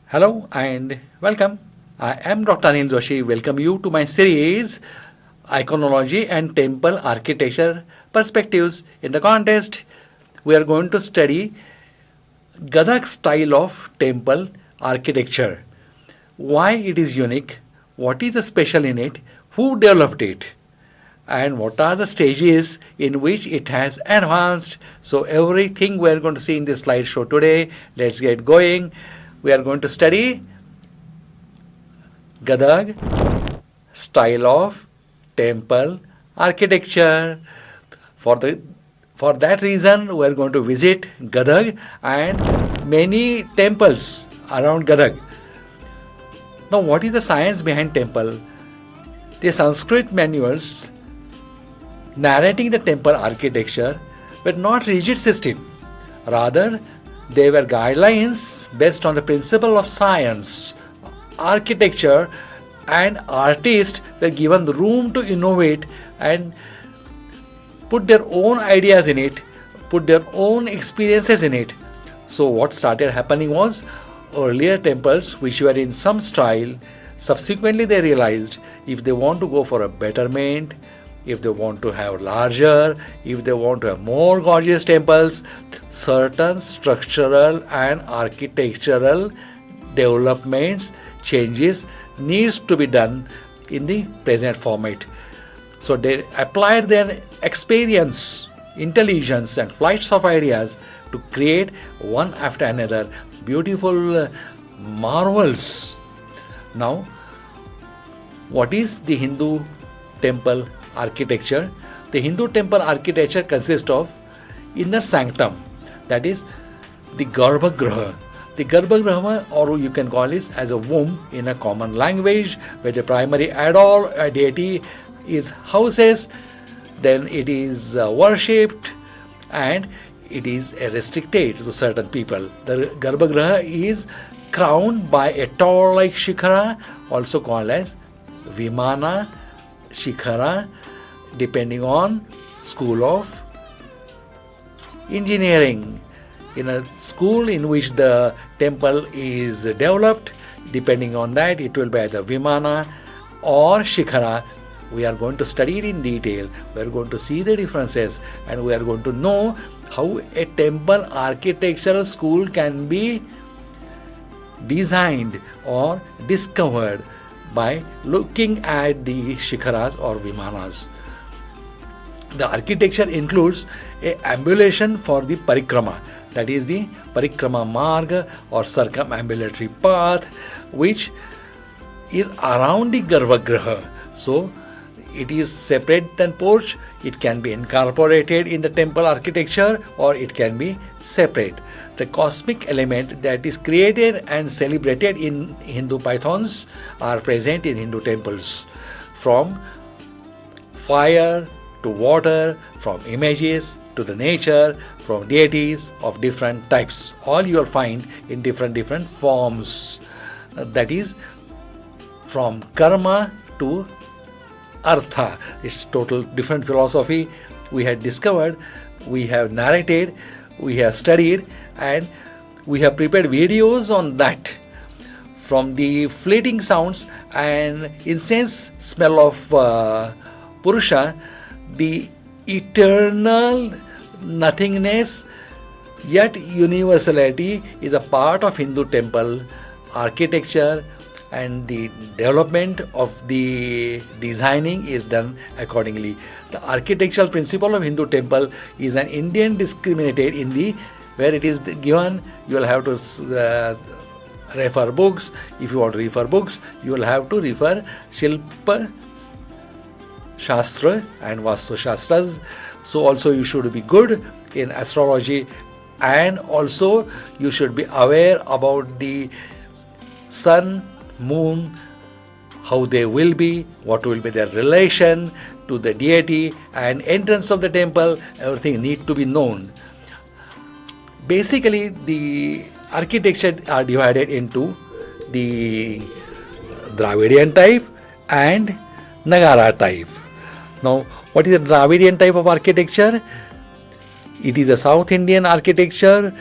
Hello and welcome. I am Dr. Anil Joshi. Welcome you to my series Iconology and Temple Architecture Perspectives. In the contest, we are going to study Gadag style of temple architecture. Why it is unique, what is the special in it, who developed it, and what are the stages in which it has advanced. So everything we are going to see in this slideshow today. Let's get going. We are going to study Gadag style of temple architecture. For that reason, we are going to visit Gadag and many temples around Gadag. Now, what is the science behind temple? The Sanskrit manuals narrating the temple architecture were not rigid system. Rather, they were guidelines based on the principle of science, architecture, and artists were given the room to innovate and put their own ideas in it, put their own experiences in it. So what started happening was earlier temples which were in some style, subsequently they realized if they want to go for a betterment, if they want to have larger, if they want to have more gorgeous temples, certain structural and architectural developments, changes needs to be done in the present format. So they applied their experience, intelligence and flights of ideas to create one after another beautiful marvels. Now, what is the Hindu temple architecture? The Hindu temple architecture consists of inner sanctum, that is the Garbhagriha. The Garbhagriha, or you can call it as a womb in a common language, where the primary idol deity is houses, then it is worshipped and it is restricted to certain people. The Garbhagriha is crowned by a tall like shikhara, also called as Vimana, Shikhara, depending on school of engineering. In a school in which the temple is developed, depending on that, it will be either Vimana or Shikhara. We are going to study it in detail. We are going to see the differences and we are going to know how a temple architectural school can be designed or discovered by looking at the Shikharas or Vimanas. The architecture includes a ambulation for the parikrama, that is the parikrama marg or circumambulatory path, which is around the Garbhagriha. So it is separate than porch. It can be incorporated in the temple architecture or it can be separate. The cosmic element that is created and celebrated in Hindu pythons are present in Hindu temples, from fire to water, from images to the nature, from deities of different types. All you will find in different forms. That is from karma to artha. It's total different philosophy. We have discovered, we have narrated, we have studied, and we have prepared videos on that. From the fleeting sounds and incense smell of Purusha, the eternal nothingness yet universality is a part of Hindu temple architecture, and the development of the designing is done accordingly. The architectural principle of Hindu temple is an Indian discriminated in the where it is given. You will have to refer books. If you want to refer books, you will have to refer Shilpa Shastra and Vastu Shastras. So also you should be good in astrology, and also you should be aware about the sun, moon, how they will be, what will be their relation to the deity and entrance of the temple. Everything need to be known. Basically, the architecture are divided into the Dravidian type and Nagara type. Now, what is the Dravidian type of architecture? It is a South Indian architecture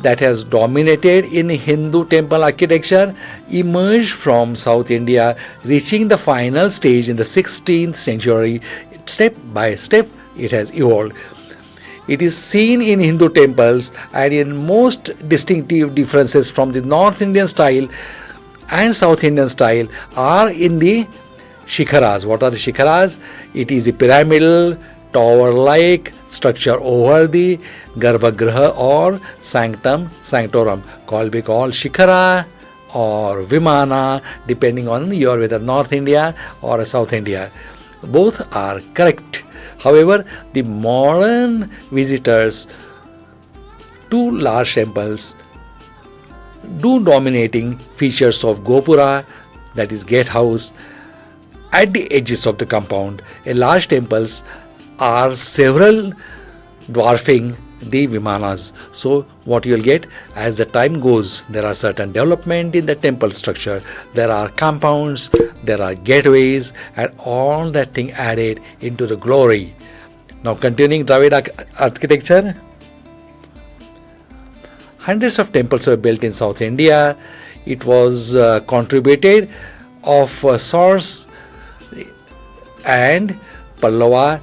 that has dominated in Hindu temple architecture emerged from South India, reaching the final stage in the 16th century. Step by step, it has evolved. It is seen in Hindu temples and in most distinctive differences from the North Indian style and South Indian style are in the shikharas. What are the shikharas? It is a pyramidal, tower-like structure over the garbhagriha or sanctum sanctorum, called shikhara or vimana, depending on your whether North India or South India. Both are correct. However, the modern visitors to large temples do dominating features of gopura, that is gatehouse, at the edges of the compound. In large temples are several dwarfing the vimanas. So what you will get as the time goes, there are certain development in the temple structure. There are compounds, there are gateways, and all that thing added into the glory. Now continuing Dravid architecture. Hundreds of temples were built in South India. It was contributed of source and Pallava.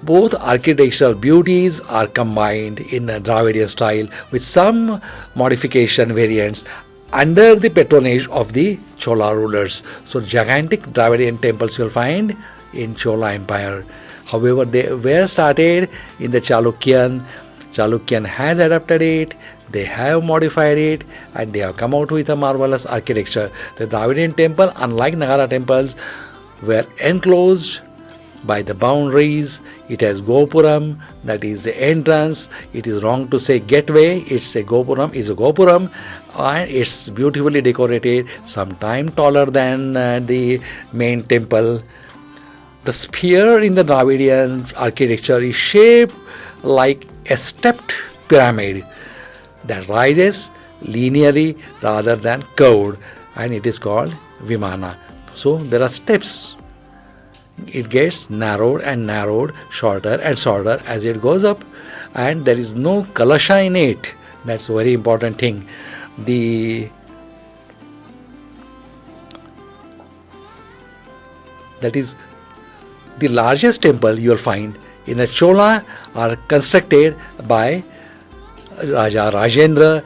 Both architectural beauties are combined in a Dravidian style with some modification variants under the patronage of the Chola rulers. So gigantic Dravidian temples you will find in Chola Empire. However, they were started in the Chalukyan. Chalukyan has adapted it, they have modified it, and they have come out with a marvelous architecture. The Dravidian temple, unlike Nagara temples, were enclosed by the boundaries. It has gopuram, that is the entrance. It is wrong to say gateway, it's a gopuram, is a gopuram, and it's beautifully decorated, sometime taller than the main temple. The sphere in the Dravidian architecture is shaped like a stepped pyramid that rises linearly rather than curved, and it is called vimana. So there are steps. It gets narrowed and narrowed, shorter and shorter as it goes up, and there is no kalasha in it. That's a very important thing. That is the largest temple you will find in a Chola are constructed by Raja Rajendra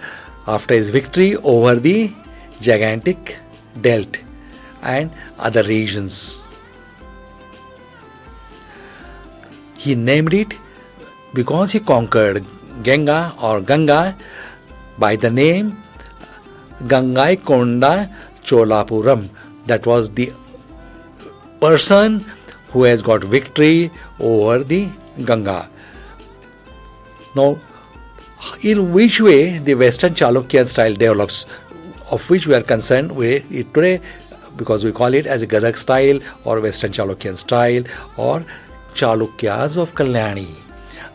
after his victory over the gigantic Delt and other regions. He named it because he conquered Ganga or Ganga by the name Gangaikonda Cholapuram. That was the person who has got victory over the Ganga. Now, in which way the Western Chalukyan style develops, of which we are concerned with it today, because we call it as a Gadag style or Western Chalukyan style or Chalukyas of Kalyani.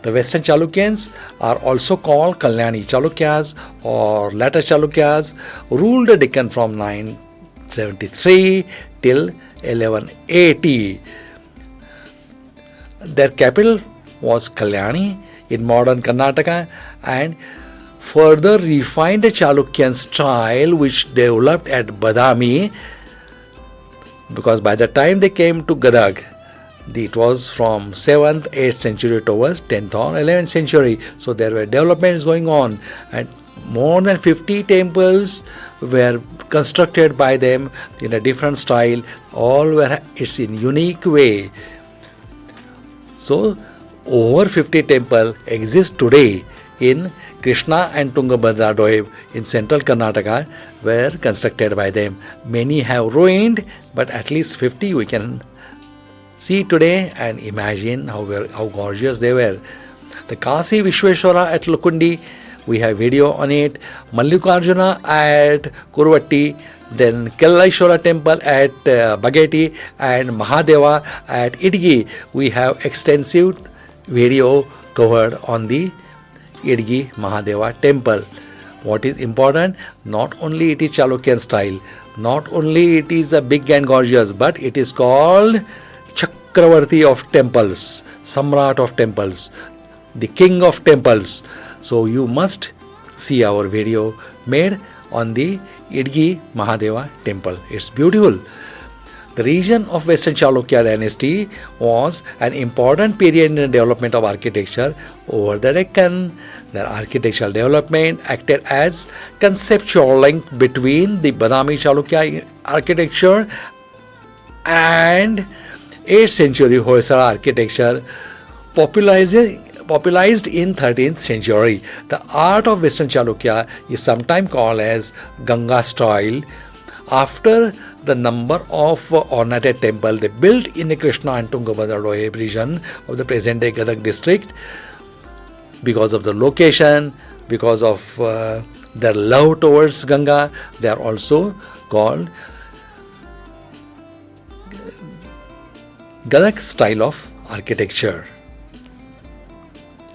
The Western Chalukyans are also called Kalyani Chalukyas or later Chalukyas, ruled the Deccan from 973 till 1180. Their capital was Kalyani in modern Karnataka, and further refined the Chalukyan style which developed at Badami, because by the time they came to Gadag, it was from 7th, 8th century towards 10th or 11th century. So there were developments going on, and more than 50 temples were constructed by them in a different style. All were it's in unique way. So over 50 temples exist today in Krishna and Tungabhadra Doab in central Karnataka were constructed by them. Many have ruined, but at least 50 we can see today and imagine how gorgeous they were. The Kasi Vishweshwara at Lukundi, we have video on it. Mallikarjuna at Kurvatti, then Kellaishwara temple at Bageti, and Mahadeva at Idgi. We have extensive video covered on the Idgi Mahadeva temple. What is important? Not only it is Chalukyan style, not only it is a big and gorgeous, but it is called Chakravarti of temples, Samrat of temples, the king of temples. So you must see our video made on the Idgi Mahadeva temple. It's beautiful. The region of Western Chalukya dynasty was an important period in the development of architecture over the Deccan. Their architectural development acted as conceptual link between the Badami Chalukya architecture and 8th century Hoysala architecture popularized in 13th century. The art of Western Chalukya is sometimes called as Ganga style, after the number of ornated temple they built in the Krishna and Tungabhadra region of the present-day Gadag district. Because of the location, because of their love towards Ganga, they are also called Gadag style of architecture.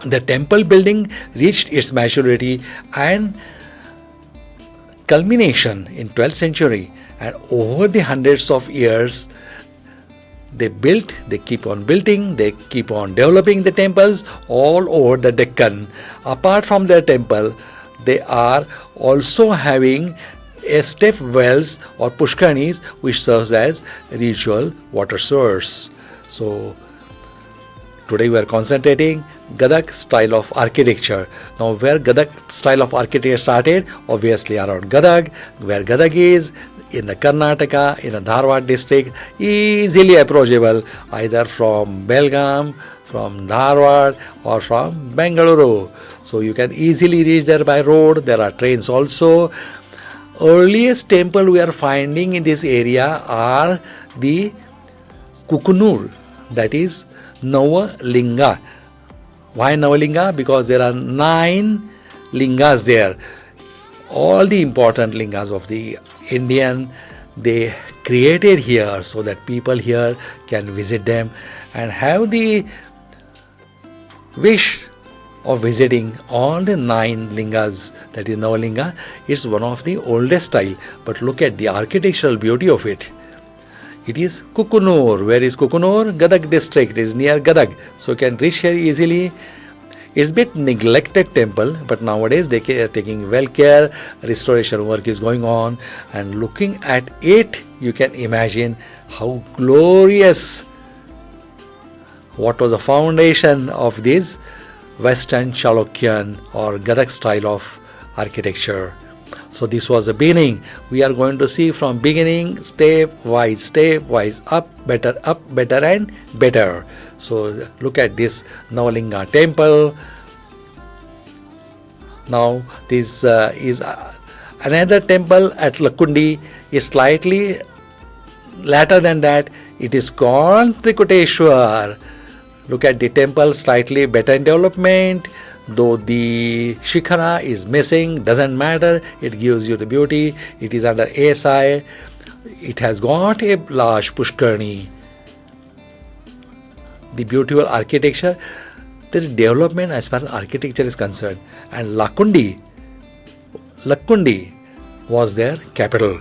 The temple building reached its maturity and culmination in 12th century, and over the hundreds of years they keep on building, they keep on developing the temples all over the Deccan. Apart from their temple, they are also having a step wells or pushkarnis which serves as ritual water source. So today we are concentrating Gadag style of architecture. Now where Gadag style of architecture started? Obviously around Gadag. Where Gadag is? In the Karnataka, in the Dharwad district, easily approachable either from Belgaum, from Dharwad or from Bengaluru. So you can easily reach there by road. There are trains also. Earliest temple we are finding in this area are the Kukunur, that is Navalinga. Why Navalinga? Because there are 9 lingas there. All the important lingas of the Indian, they created here so that people here can visit them and have the wish of visiting all the 9 lingas. That is Navalinga. It's one of the oldest style. But look at the architectural beauty of it. It is Kukunur. Where is Kukunur? Gadag district. It is near Gadag. So you can reach here easily. It's a bit neglected temple, but nowadays they are taking well care. Restoration work is going on, and looking at it, you can imagine how glorious. What was the foundation of this Western Chalukyan or Gadag style of architecture? So this was the beginning. We are going to see from beginning, step wise, up, better and better. So look at this Navalinga temple. Now this is another temple at Lakundi, is slightly later than that. It is called Trikuteshwar. Look at the temple, slightly better in development. Though the Shikhara is missing, doesn't matter, it gives you the beauty. It is under ASI. It has got a large Pushkarni. The beautiful architecture, there is development as far as architecture is concerned. And Lakundi was their capital.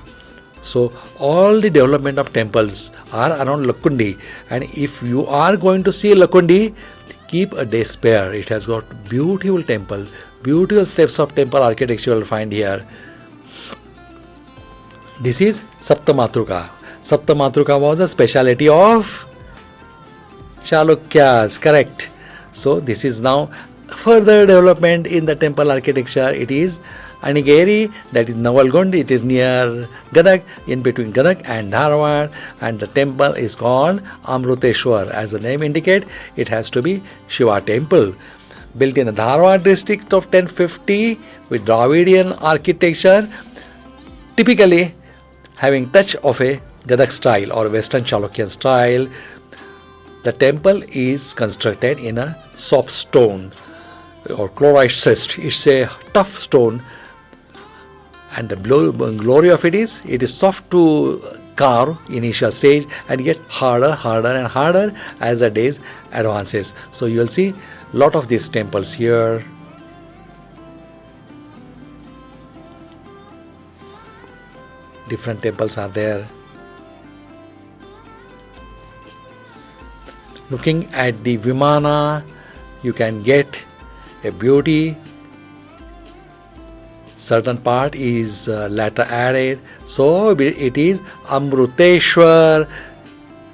So all the development of temples are around Lakundi. And if you are going to see Lakundi, keep a day spare. It has got beautiful temple, beautiful steps of temple architecture you will find here. This is Saptamatruka. Saptamatruka was a speciality of Chalukyas, correct. So this is now further development in the temple architecture. It is Anigeri, that is Navalgund. It is near Gadag, in between Gadag and Dharwad, and the temple is called Amruteshwar. As the name indicates, it has to be Shiva temple. Built in the Dharwad district of 1050 with Dravidian architecture, typically having touch of a Gadag style or Western Chalukyan style. The temple is constructed in a soft stone or chlorite schist. It's a tough stone, and the glory of it is soft to carve initial stage and get harder and harder as the days advances. So you will see lot of these temples here. Different temples are there. Looking at the Vimana, you can get a beauty. certain part is later added. So it is Amruteshwar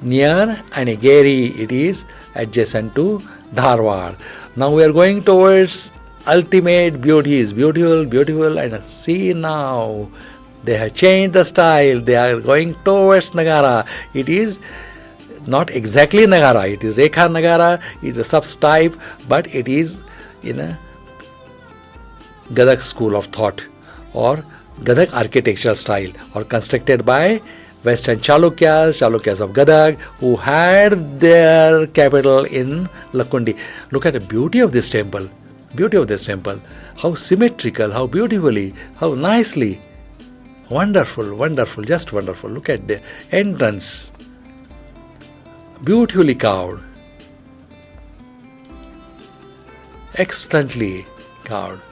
near Anigeri. It is adjacent to Dharwad. Now we are going towards ultimate beauties, beautiful, and see now they have changed the style. They are going towards Nagara. It is not exactly Nagara. It is Rekha Nagara. It is a subtype, but it is in a Gadag school of thought or Gadag architectural style, or constructed by Western Chalukyas of Gadag, who had their capital in Lakundi. Look at the beauty of this temple. How symmetrical, how beautifully, how nicely. Wonderful, just wonderful. Look at the entrance. Beautifully carved. Excellently carved.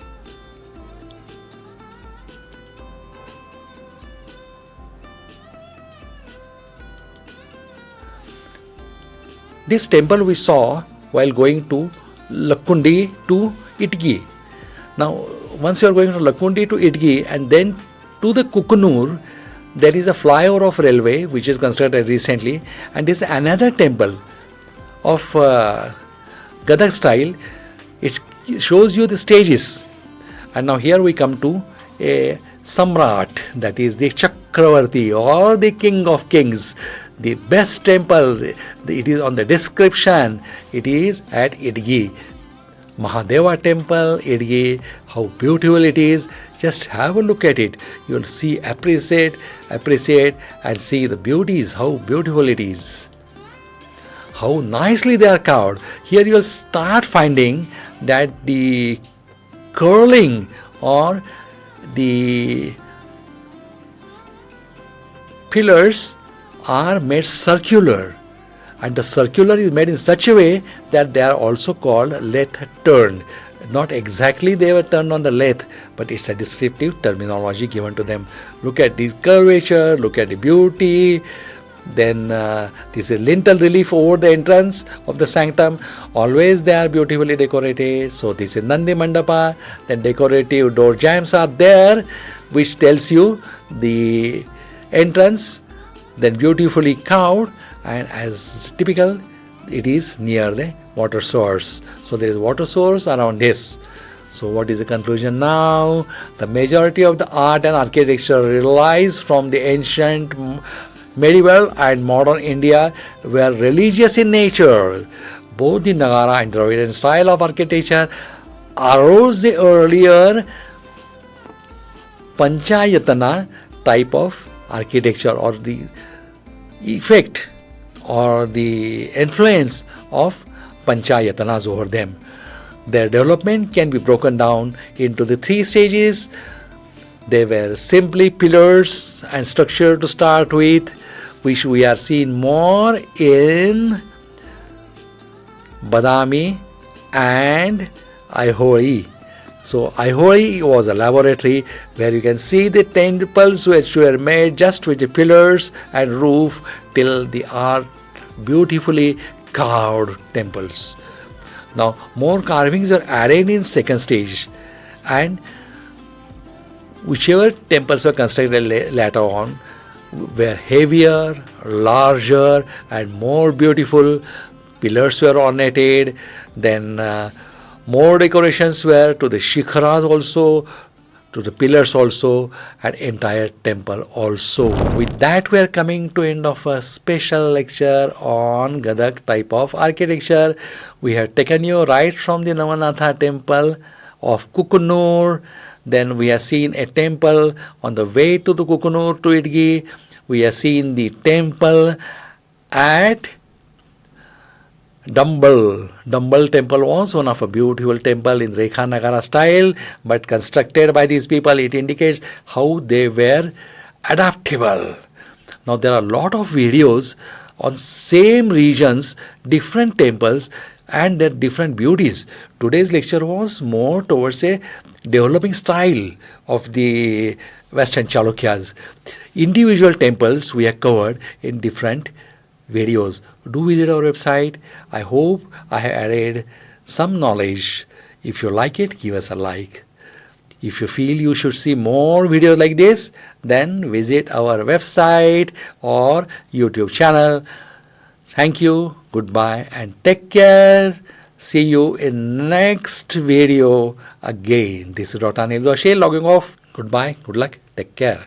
This temple we saw while going to Lakundi to Idgi. Now, once you are going from Lakundi to Idgi and then to the Kukunur, there is a flyover of railway which is constructed recently, and this is another temple of Gadag style. It shows you the stages. And now here we come to a Samrat, that is the Chakravarti or the King of Kings. The best temple, it is on the description, it is at Idgi. Mahadeva temple, Idgi, how beautiful it is. Just have a look at it. You will see, appreciate and see the beauties, how beautiful it is. How nicely they are carved. Here you will start finding that the curling or the pillars are made circular, and the circular is made in such a way that they are also called lathe turned. Not exactly they were turned on the lathe, but it's a descriptive terminology given to them. Look at the curvature, look at the beauty. Then this is lintel relief over the entrance of the sanctum. Always they are beautifully decorated. So this is Nandi Mandapa. Then decorative door jambs are there, which tells you the entrance. Then beautifully carved, and as typical, it is near the water source. So there is water source around this. So what is the conclusion now? The majority of the art and architecture relies from the ancient, medieval and modern India were religious in nature. Both the Nagara and Dravidian style of architecture arose the earlier Panchayatana type of architecture, or the effect or the influence of Panchayatanas over them. Their development can be broken down into the three stages. They were simply pillars and structure to start with, which we are seeing more in Badami and Aihoi. So Aihoi was a laboratory where you can see the temples which were made just with the pillars and roof till the art beautifully carved temples. Now more carvings are added in second stage, and whichever temples were constructed later on were heavier, larger and more beautiful. Pillars were ornated, then more decorations were to the shikharas also, to the pillars also, and entire temple also. With that, we are coming to end of a special lecture on Gadag type of architecture. We have taken you right from the Navanatha temple of Kukunur. Then we have seen a temple on the way to the Kukunur to Idgi. We have seen the temple at Dumble temple was one of a beautiful temple in Rekha Nagara style, but constructed by these people. It indicates how they were adaptable. Now there are a lot of videos on same regions, different temples and their different beauties. Today's lecture was more towards a developing style of the Western Chalukyas. Individual temples we have covered in different videos. Do visit our website. I hope I have added some knowledge. If you like it, give us a like. If you feel you should see more videos like this, then visit our website or YouTube channel. Thank you, goodbye, and take care. See you in next video again. This is Dr. Anil Joshi logging off. Goodbye, good luck, take care.